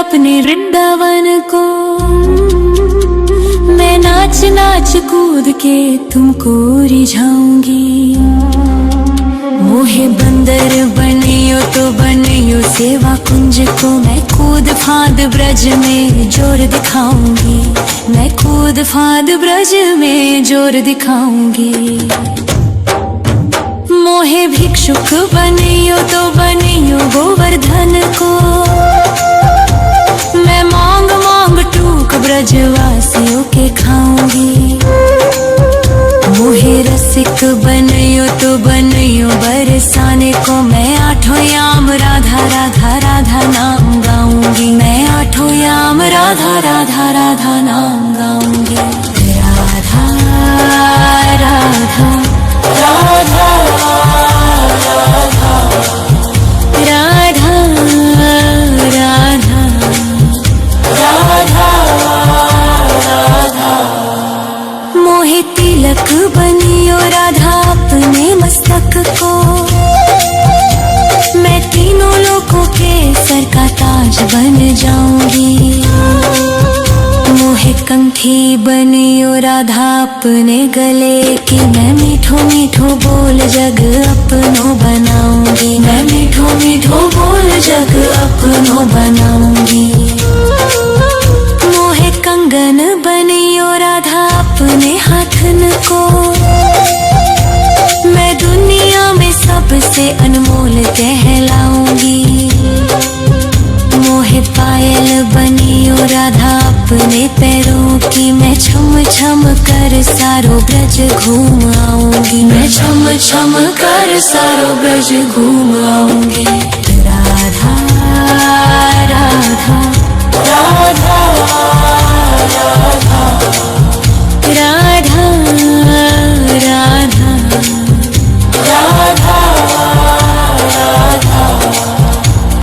अपने वृंदावन को। मैं नाच नाच कूद के तुमको रिझाऊंगी। मोहे बंदर बनियो तो बनियो सेवा कुंज को। मैं कूद फांद ब्रज में जोर दिखाऊंगी। मैं कूद फांद ब्रज में जोर दिखाऊंगी। मोहे भिक्षुक बनियो तो बनियो गोवर्धन को। मैं मांग मांग टूक ब्रजवासियों के खाऊंगी। मोहे रसिक बनियो तो बनियो बरसाने को। मैं आठों याम राधा राधा राधा नाम गाऊंगी। मैं आठों याम राधा राधा राधा नाम गाऊंगी। राधा राधा राधा राधा राधा राधा राधा। मोहे तिलक बनियो राधा अपने मस्तक को। मैं तीनों लोगों के सर का ताज बन जाऊंगी। मोहे कंठी बनियो राधा अपने गले की। मैं मीठो मीठो बोल जग अपनो बनाऊंगी। मैं मीठो मीठो बोल जग अपनो बनाऊंगी। मोहे कंगन बनियो राधा अपने हाथन को। मैं दुनिया में सबसे अनमोल कहलाऊंगी। मोहे पायल बनियो राधा अपने पैरों की। मैं छम छम कर सारो ब्रज घूम आऊंगी। मैं छम छम कर सारो ब्रज घूम आऊंगी। राधा राधा राधा राधा राधा राधा राधा राधा।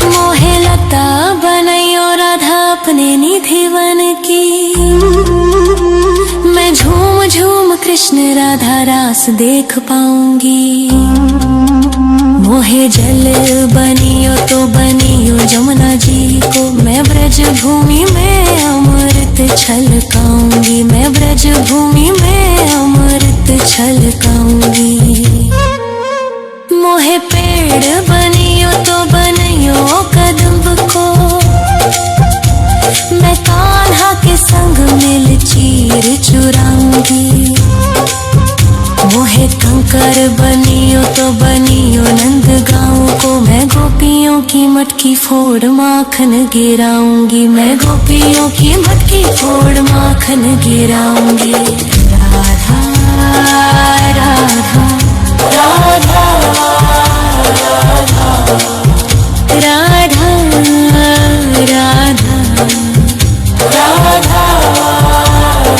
मोहे लता बनैयो राधा अपने निधिवन की। मैं झूम झूम कृष्ण राधा रास देख पाऊंगी। मोहे जल बनियो तो बनियो जमुना जी को। मैं ब्रज भूमि में अमृत छलकाऊंगी। मैं ब्रज भूमि में अमृत छलकाऊंगी। मोहे पेड़ बनियो तो बनियो कदम्ब को। मैं कान्हा के संग मिल चीर चुराऊंगी। मोहे कंकर बनियो तो बनियो नंद गाँव को। मैं गोपियों की मटकी फोड़ माखन गिराऊंगी। मैं गोपियों की मटकी फोड़ माखन गिराऊंगी। राधा राधा राधा राधा राधा राधा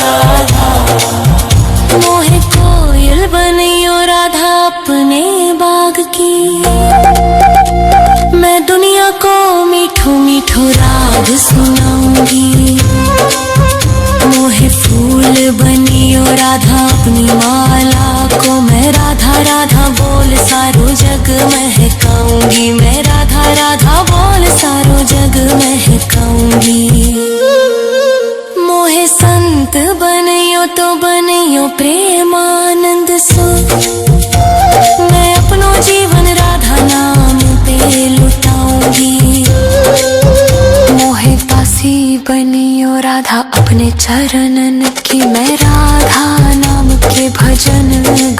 राधा। मोहे कोयल बनियो राधा अपने बाग की। मैं दुनिया को मीठो मीठो राग सुनाऊंगी। मोहे फूल बनियो राधा अपनी माला को। मैं राधा राधा बोल सारो जग महकाऊंगी। मैं राधा राधा बोल सारो जग महकाऊंगी। मोहे संत बनियो तो बनियो प्रेमानंद सो। मैं अपनो जीवन राधा नाम पे लुटाऊंगी। मोहे दासी बनियो राधा अपने चरणन की। मैं राधा नाम के भजन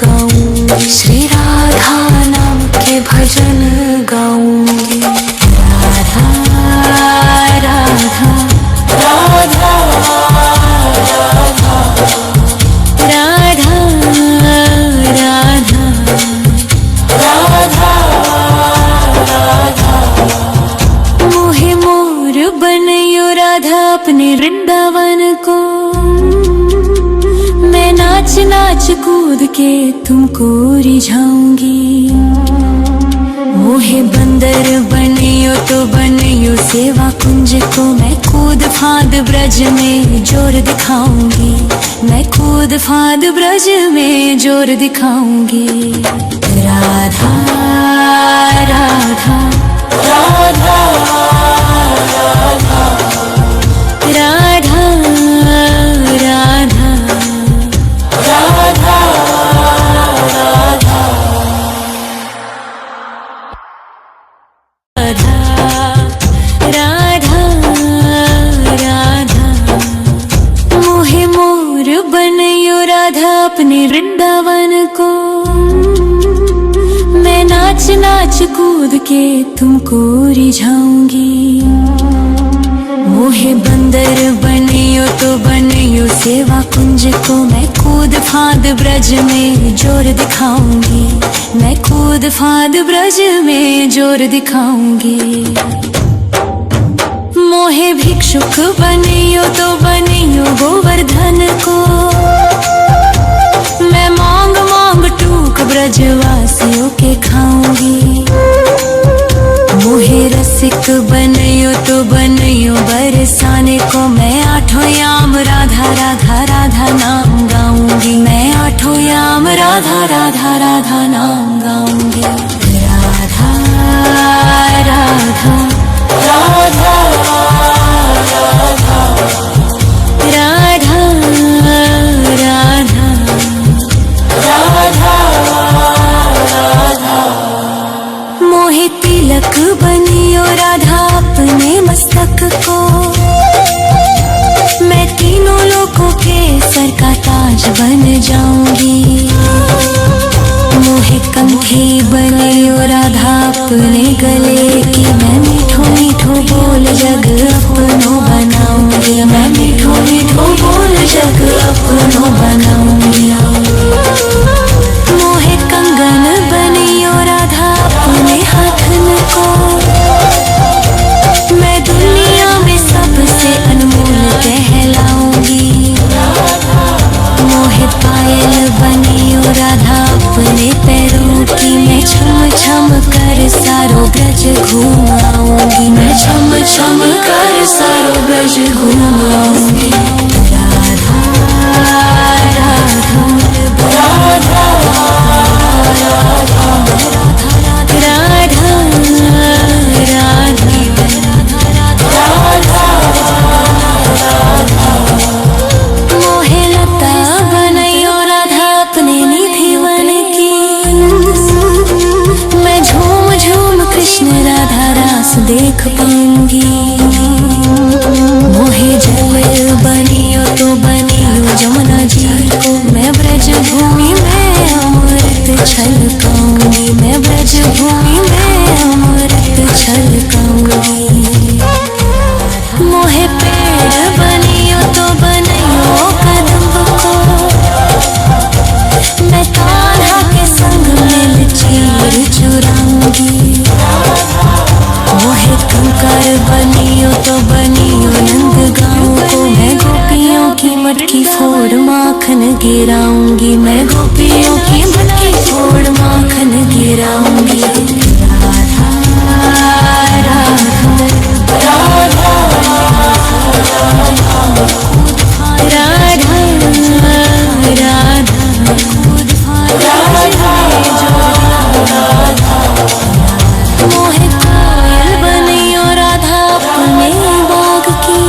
गाऊंगी। श्री राधा नाम के भजन गाऊंगी। राधा राधा राधा राधा राधा राधा राधा राधा। मोहे मोर बनियो राधा अपने वृंदावन को। मैं नाच नाच कूद के तुमको रिझाऊंगी। मोहे बंदर बनियो तो बनियो सेवा कुंज को। मैं कूद फांद ब्रज में जोर दिखाऊंगी। मैं कूद फांद ब्रज में जोर दिखाऊंगी। राधा राधा राधा राधा अपने वृंदावन को। मैं नाच नाच कूद के तुमको रिझाऊंगी। मोहे बंदर बनियो तो बनियो सेवा कुंज को। मैं कूद फांद ब्रज में जोर दिखाऊंगी। मैं कूद फांद ब्रज में जोर दिखाऊंगी। मोहे भिक्षुक बनियो तो बनियो गोवर्धन को। मैं मांग मांग टूक ब्रजवासियों के खाऊंगी। मोहे रसिक बनियो तो बनियो बरसाने को। मैं आठों याम राधा राधा राधा नाम गाऊंगी। मैं आठों याम राधा राधा राधा नाम गाऊंगी। राधा राधा राधा राधा राधा राधा। मोहे तिलक बनियो राधा अपने मस्तक को। मैं तीनों लोगों के सर का ताज बन जाऊंगी। मोहे कंठी बनियो राधा अपने गले की। मैं मीठो मीठो बोल जग अपनो बनाऊंगी। मैं मीठो मीठो बोल जग अपनो बनाऊंगी। मोहे कंगन बनियो राधा अपने हाथन को। मैं दुनिया में सबसे अनमोल कहलाऊंगी। मोहे पायल बनियो राधा अपने पैरों की। मैं छम छम कर सारो ब्रज घुमाऊंगी। मैं छम छम कर सारो ब्रज घुमाऊंगी। राधा राधा राधा मोहे लता बनैयो राधा अपने निधि वन की। मैं झूम झूम कृष्ण राधा रास देख पाऊंगी। मोहे जल बनियो तो बनियो जमुना जी को। मैं ब्रज भूमि में अमृत छलकाऊंगी। मैं ब्रज भूमि में अमृत छलकाऊंगी। मोहे पेड़ बनियो तो बनियो कदम को। मैं कान्हा के संग में चीर चुराऊंगी। मोहे कंकर बनियो तो बनियो नंदगांव को। मैं गोपियों की मटकी फोड़ माखन गिराऊंगी। मैं गोपियों की मटकी फोड़ माखन गिराऊंगी। राधा राधा राधा मोहे कोयल बनियो राधा अपने बाग की।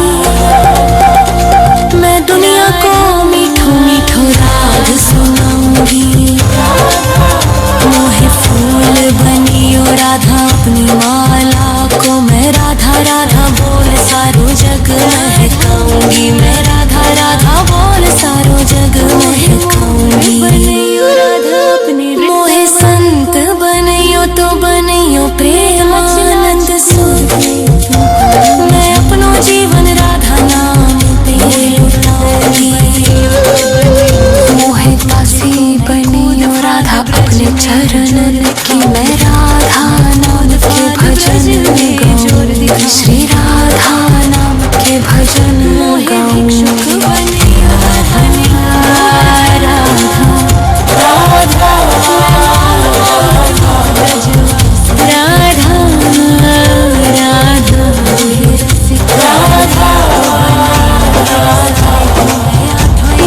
मैं दुनिया को मीठो मीठो राग सुनाऊंगी। मोहे फूल बनियो राधा अपनी माला को। मैं राधा राधा बोल सारो जग महकाऊंगी। मैं राधा राधा बोल सारो जग महकाऊंगी। मोहे संत बनियो तो बनियो प्रेमानंद सुर। मैं अपनो जीवन राधा नाम पे लुटाऊंगी। मोहे दासी बनियो राधा अपने चरण की। मैं राधा नाम के भजन गाऊंगी। श्री राधा नाम के भजन गाऊंगी। राधा राधा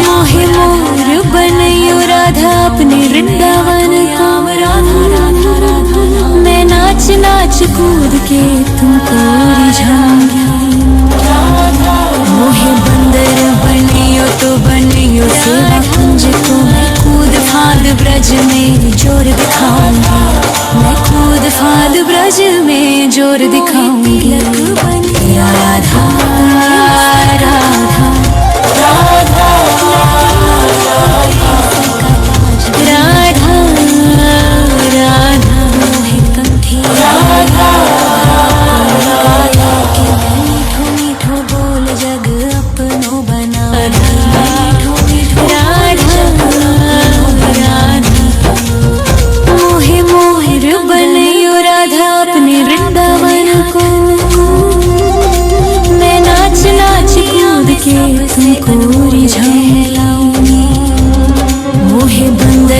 मोहे मोर बनियो राधा अपने वृंदावन को। मैं नाच नाच कूद के तुमको रिझाऊंगी। मोहे बंदर बनियो तो बनियो सेवा कुंज को। मैं कूद फांद ब्रज में जोर दिखाऊंगी। मैं कूद फांद ब्रज में जोर दिखाऊंगी। राधा राधा राधा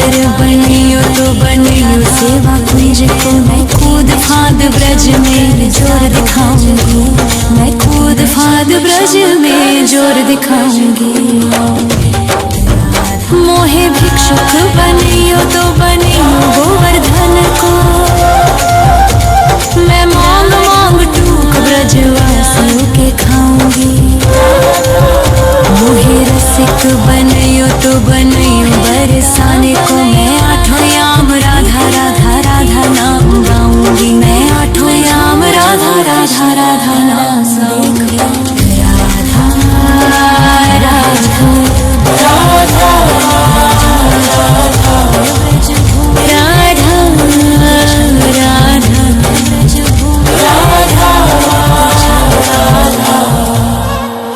बंदर बनियो तो बनियो सेवा कुंज को मैं कूद फाद ब्रज में जोर दिखाऊंगी, मैं कूद फाद ब्रज में जोर दिखाऊंगी। मोहे भिक्षुक बनियो तो बनियो गोवर्धन को, मैं मांग मांग टूक ब्रजवासियों के खाऊंगी। मोहे रसिक बनियो तो बनियो बरसाने को, मैं आठों याम राधा राधा राधा नाम गाऊंगी, मैं आठों याम राधा राधा राधा नाम गाऊंगी। राधा राधा राधा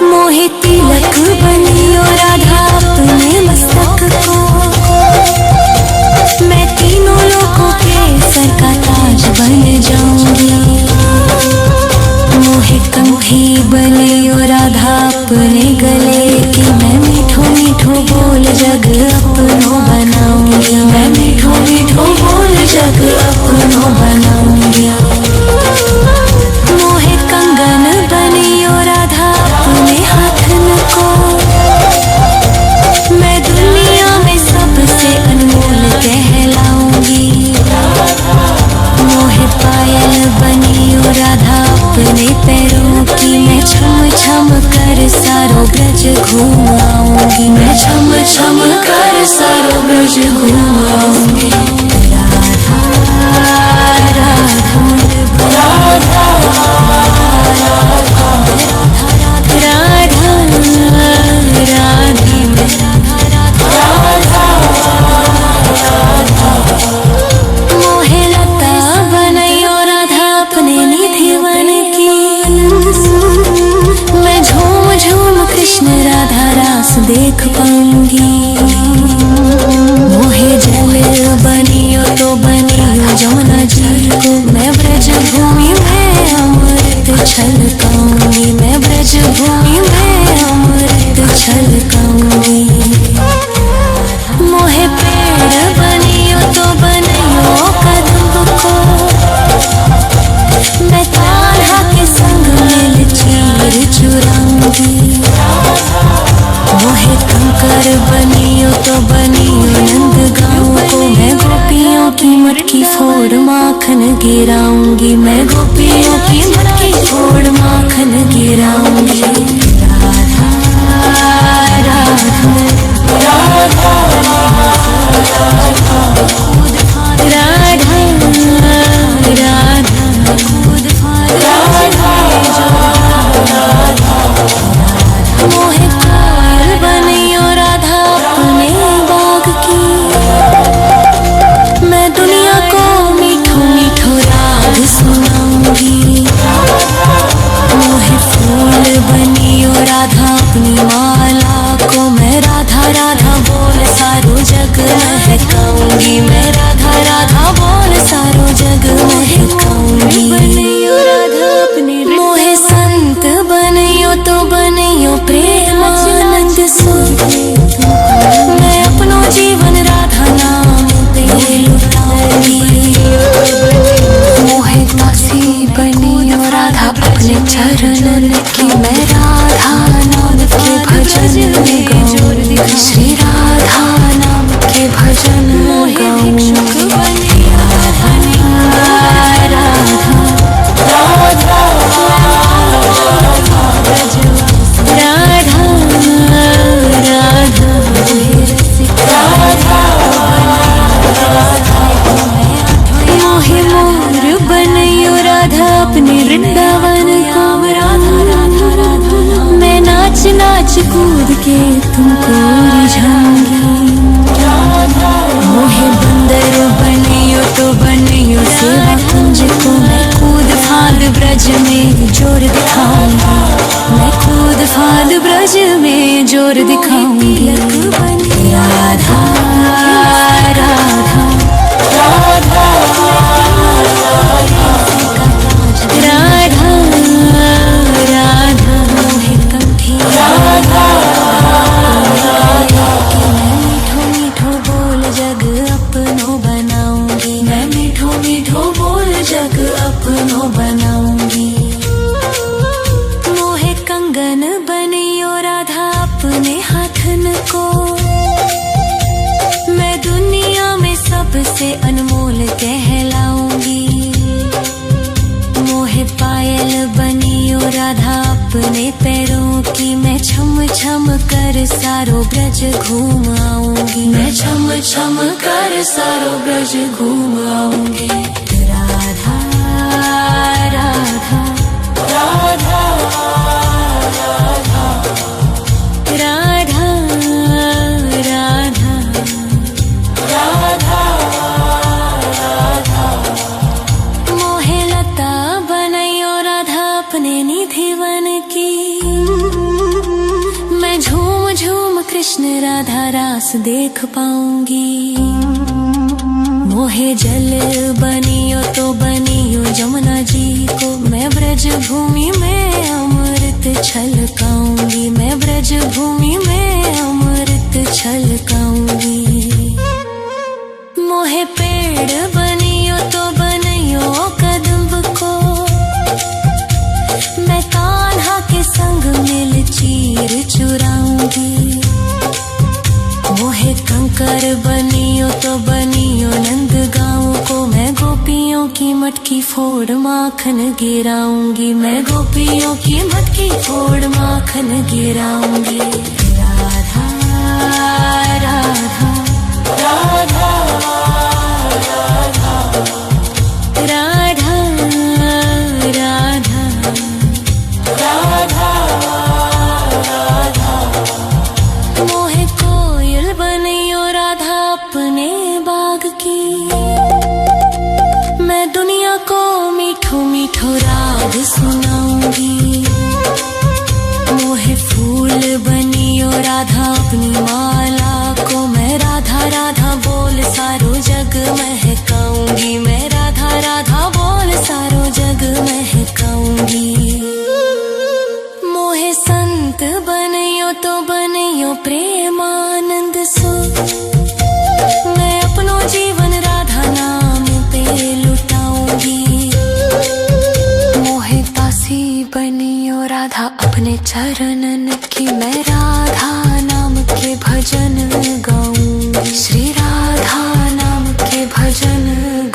मोहे तिलक बनियो राधा अपने मस्तक को, मैं तीनों लोगों के सर का ताज बन जाऊंगी। मोहे कंठी बनियो राधा अपने गले की, मैं मीठो मीठो बोल जग अपनो बनाऊंगी, मैं मीठो मीठो बोल जग अपनो बनाऊंगी। मोहे कंगन बनियो राधा अपने हाथन को, मैं दुनिया में सबसे अनमोल कहलाऊंगी। मोहे पायल बनियो राधा अपने पैरों की, मैं छम छम कर सारो ब्रज घूमाऊंगी, मैं छम छम कर सारो ब्रज घूमाऊंगी। राधा राधा राधा मोहे लता बनैयो राधा अपने निधि बन की, मैं झूम झूम कृष्ण राधा रास देख पाऊंगी। मोहे जल बनियो तो बनियो जमुना जी को, मैं ब्रज भूमि में अमृत छलकाऊंगी, मैं ब्रज भूमि में अमृत छलकाऊंगी। मोहे पेड़ बनियो तो बनियो कदम को, मैं कान्हा के संग मिल चीर चुराऊंगी। मोहे कंकर बनियो तो बनियो नंद गाँव को, मैं गोपियों की मटकी फोड़ माखन गिराऊंगी, मैं गोपियों की मटकी फोड़ माखन गिराऊंगी। राधा राधा राधा मोहे कोयल बनियो राधा अपने बाग की, मैं दुनिया को मीठो मीठो राग सुनाऊंगी। मोहे फूल बनियो राधा अपनी माला को, मैं राधा राधा बोल सारो जग महकाऊंगी, मैं राधा राधा बोल सारो जग महकाऊंगी। मोहे संत बनियो तो बनियो प्रेमानंद सुख, मैं अपनो जीवन राधा नाम पे लुटाऊंगी। मोहे दासी बनियो राधा अपने चरणन की, मैं राधा नाम के भजन गाऊंगी, श्री राधा नाम के भजन गाऊंगी। राधा राधा मोहे मोर बनियो राधा अपने वृंदावन को, मैं नाच नाच कूद के तुमको रिझाऊंगी। मोहे बंदर बनियो तो बनियो सेवा कुंज को, मैं कूद फाद ब्रज में जोर दिखाऊंगी, मैं कूद फाद ब्रज में जोर दिखाऊंगी। राधा राधा राधा राधा राधा मोहे कंठी राधा सारो ब्रज घूम आऊंगी, मैं छम छम कर सारो ब्रज घूम आऊंगी। राधा राधा राधा राधा राधा राधा राधा राधा। मोहे लता बनैयो राधा अपने निधि वन की, मैं झूम झूम कृष्ण राधा रास देख पाऊंगी। मोहे जल बनियो तो बनियो जमुना जी को, मैं ब्रज भूमि में अमृत छलकाऊंगी, मैं ब्रज भूमि में अमृत छलकाऊंगी। मोहे पेड़ बनियो तो बनियो कदम्ब को, मैं कान्हा के संग मिल चीर चुराऊंगी। मोहे कंकर बनियो तो बनियो नंद गाँव को, मैं गोपियों की मटकी फोड़ माखन गिराऊंगी, मैं गोपियों की मटकी फोड़ माखन गिराऊंगी। राधा राधा राधा राधा राधा राधा राधा राधा। मोहे कोयल बनियो राधा अपने बाग की, मैं दुनिया को मीठो मीठो राग सुनाऊंगी। मोहे फूल बनियो राधा अपनी माला को, मैं राधा राधा बोल सारो जग महकाऊंगी, मैं राधा राधा बोल सारो जग महकाऊंगी। मोहे संत बनियो तो बनियो प्रेमानंद सो, मैं अपनो जीवन राधा नाम पे लुटाऊंगी। मोहे दासी बनियो राधा अपने चरणन की, मैं राधा नाम के भजन गाऊंगी, श्री राधा नाम के भजन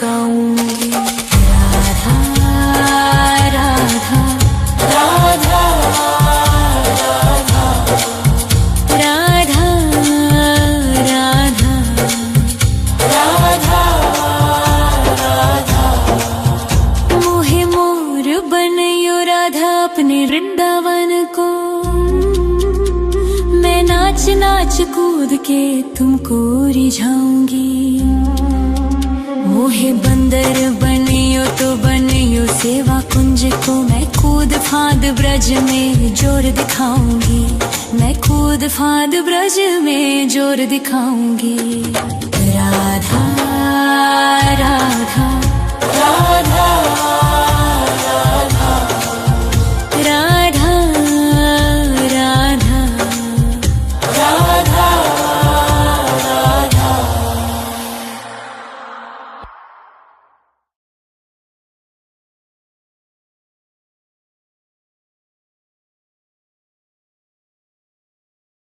गाऊंगी। राधा राधा राधा राधा राधा राधा राधा राधा। मोहे मोर बनियो राधा अपने वृंदावन को, मैं नाच नाच कूद के तुमको रिझाऊंगी। मोहे बंदर बनियो तो बनियो सेवा कुंज को, मैं कूद फांद ब्रज में जोर दिखाऊंगी, मैं कूद फांद ब्रज में जोर दिखाऊंगी। राधा राधा राधा